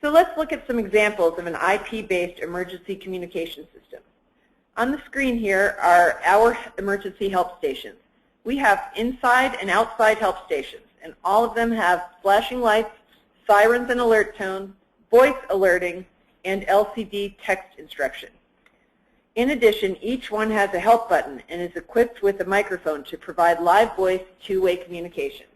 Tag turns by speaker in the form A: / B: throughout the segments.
A: So let's look at some examples of an IP-based emergency communication system. On the screen here are our emergency help stations. We have inside and outside help stations, and all of them have flashing lights, sirens and alert tone, voice alerting, and LCD text instruction. In addition, each one has a help button and is equipped with a microphone to provide live voice two-way communication.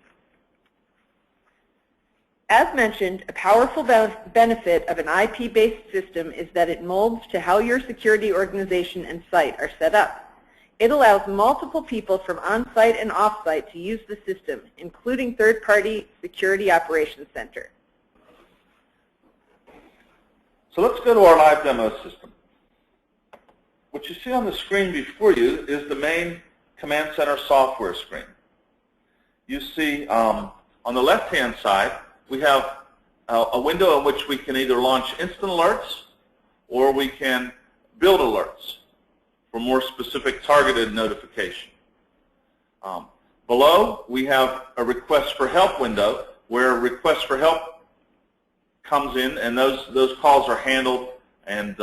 A: As mentioned, a powerful benefit of an IP-based system is that it molds to how your security organization and site are set up. It allows multiple people from on-site and off-site to use the system, including third-party security operations center.
B: So let's go to our live demo system. What you see on the screen before you is the main Command Center software screen. You see on the left-hand side, we have a window in which we can either launch instant alerts or we can build alerts for more specific targeted notification. Below, we have a request for help window where request for help comes in, and those calls are handled and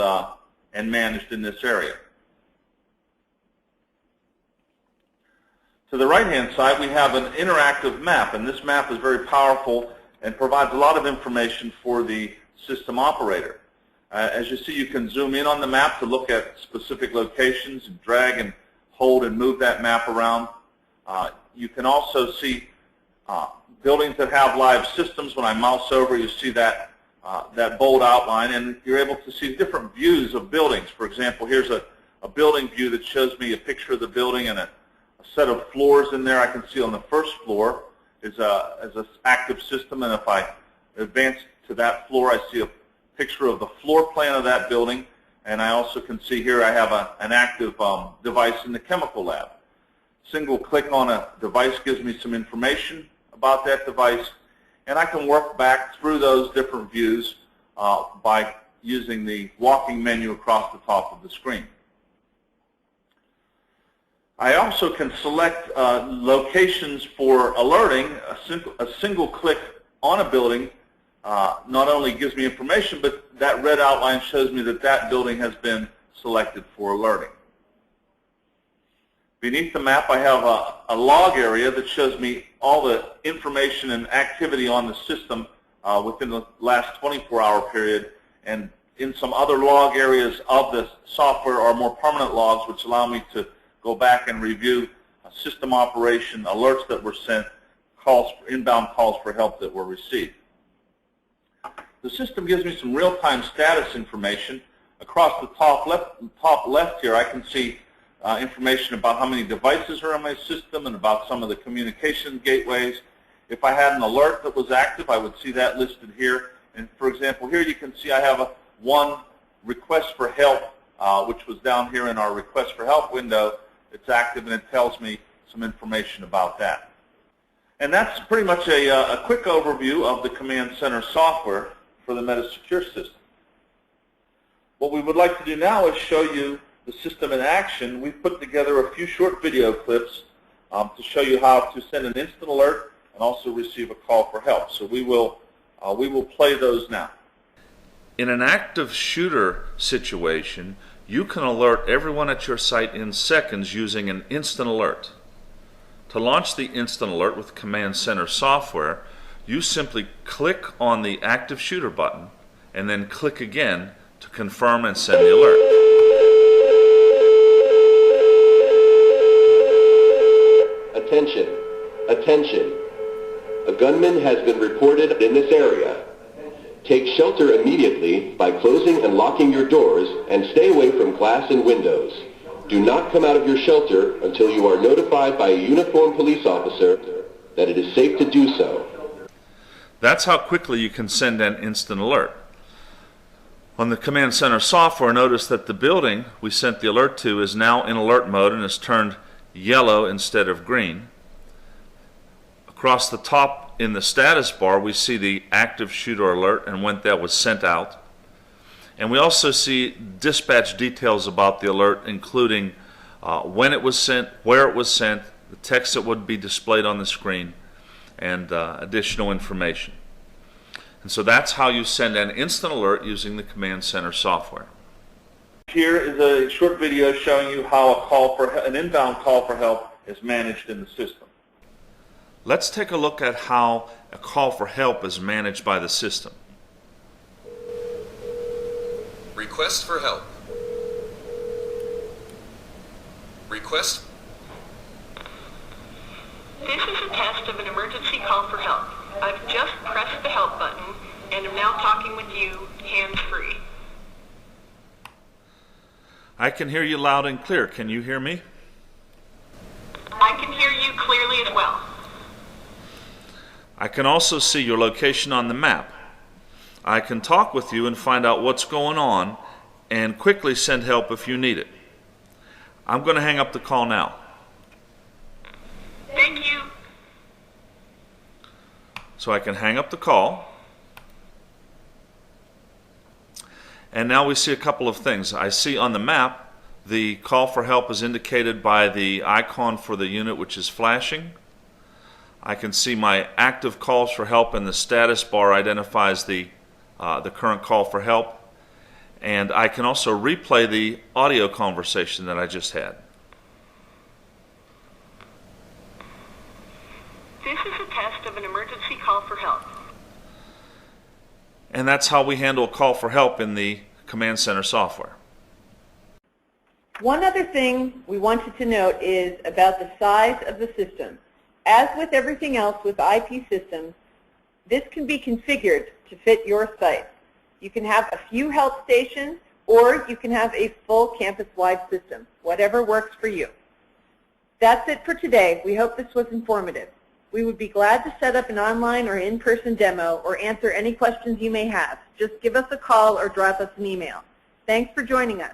B: managed in this area. To the right-hand side, we have an interactive map, and this map is very powerful and provides a lot of information for the system operator. As you see, you can zoom in on the map to look at specific locations and drag and hold and move that map around. You can also see buildings that have live systems. When I mouse over, you see that bold outline, and you're able to see different views of buildings. For example, here's a building view that shows me a picture of the building and a set of floors in there. I can see on the first floor is an active system, and if I advance to that floor, I see a picture of the floor plan of that building, and I also can see here I have an active device in the chemical lab. Single click on a device gives me some information about that device, and I can work back through those different views by using the walking menu across the top of the screen. I also can select locations for alerting. A single click on a building not only gives me information, but that red outline shows me that that building has been selected for alerting. Beneath the map, I have a log area that shows me all the information and activity on the system within the last 24-hour period, and in some other log areas of the software are more permanent logs, which allow me to go back and review system operation, alerts that were sent, inbound calls for help that were received. The system gives me some real-time status information. Across the top left here, I can see information about how many devices are in my system and about some of the communication gateways. If I had an alert that was active, I would see that listed here. And for example, here you can see I have one request for help, which was down here in our request for help window. It's active, and it tells me some information about that. And that's pretty much a quick overview of the Command Center software for the Metasecure system. What we would like to do now is show you the system in action. We've put together a few short video clips to show you how to send an instant alert and also receive a call for help. So we will play those now.
C: In an active shooter situation, you can alert everyone at your site in seconds using an instant alert. To launch the instant alert with Command Center software, you simply click on the active shooter button and then click again to confirm and send the alert.
D: Attention, attention. A gunman has been reported in this area. Take shelter immediately by closing and locking your doors and stay away from glass and windows. Do not come out of your shelter until you are notified by a uniformed police officer that it is safe to do so.
C: That's how quickly you can send an instant alert. On the Command Center software, notice that the building we sent the alert to is now in alert mode and is turned yellow instead of green. Across the top in the status bar, we see the active shooter alert and when that was sent out. And we also see dispatch details about the alert, including when it was sent, where it was sent, the text that would be displayed on the screen, and additional information. And so that's how you send an instant alert using the Command Center software.
B: Here is a short video showing you how an inbound call for help is managed in the system.
C: Let's take a look at how a call for help is managed by the system.
E: Request for help. Request.
F: This is a test of an emergency call for help. I've just pressed the help button and am now talking with you hands-free.
C: I can hear you loud and clear. Can you hear me?
F: I can hear you clearly as well.
C: I can also see your location on the map. I can talk with you and find out what's going on and quickly send help if you need it. I'm going to hang up the call now.
F: Thank you.
C: So I can hang up the call. And now we see a couple of things. I see on the map the call for help is indicated by the icon for the unit, which is flashing. I can see my active calls for help, and the status bar identifies the current call for help. And I can also replay the audio conversation that I just had.
F: This is a test of an emergency call for help.
C: And that's how we handle a call for help in the Command Center software.
A: One other thing we wanted to note is about the size of the system. As with everything else with IP systems, this can be configured to fit your site. You can have a few help stations, or you can have a full campus-wide system, whatever works for you. That's it for today. We hope this was informative. We would be glad to set up an online or in-person demo or answer any questions you may have. Just give us a call or drop us an email. Thanks for joining us.